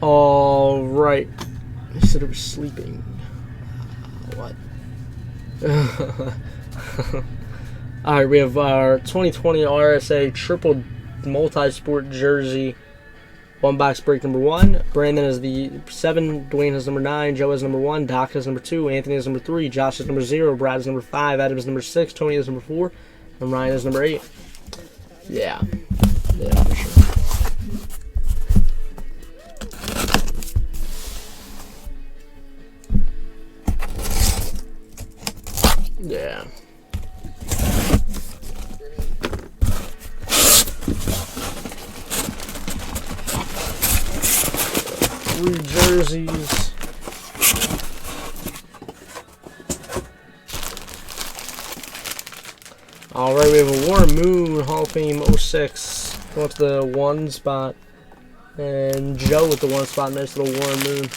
All right. I said I was sleeping. What? All right, we have our 2020 RSA triple multi-sport jersey. One box break number 1. Brandon is the 7. Dwayne is number 9. Joe is number 1. Doc is number 2. Anthony is number 3. Josh is number 0. Brad is number 5. Adam is number 6. Tony is number 4. And Ryan is number 8. Yeah. Yeah, for sure. Yeah. Three jerseys. Alright, we have a Warren Moon Hall of Fame 06. Going to the 1 spot. And Joe with the 1 spot. Nice little Warren Moon.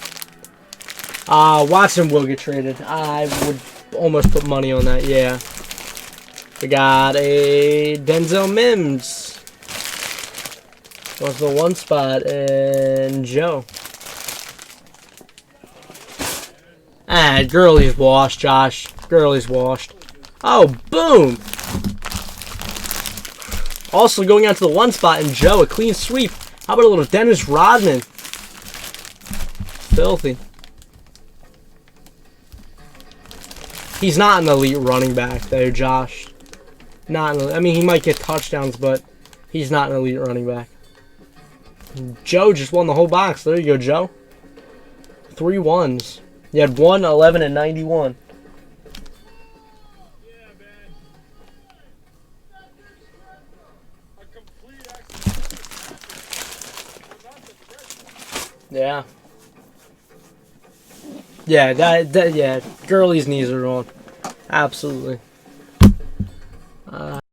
Watson will get traded. I would almost put money on that, yeah. We got a Denzel Mims. Going to the 1 spot. And Joe. Gurley's washed, Josh. Gurley's washed. Oh, boom! Also going out to the 1 spot, and Joe, a clean sweep. How about a little Dennis Rodman? Filthy. He's not an elite running back, though, Josh. I mean, he might get touchdowns, but he's not an elite running back. Joe just won the whole box. There you go, Joe. 3 1s. You had 1, 11, and 91. Yeah. Yeah, Gurley's knees are on. Absolutely.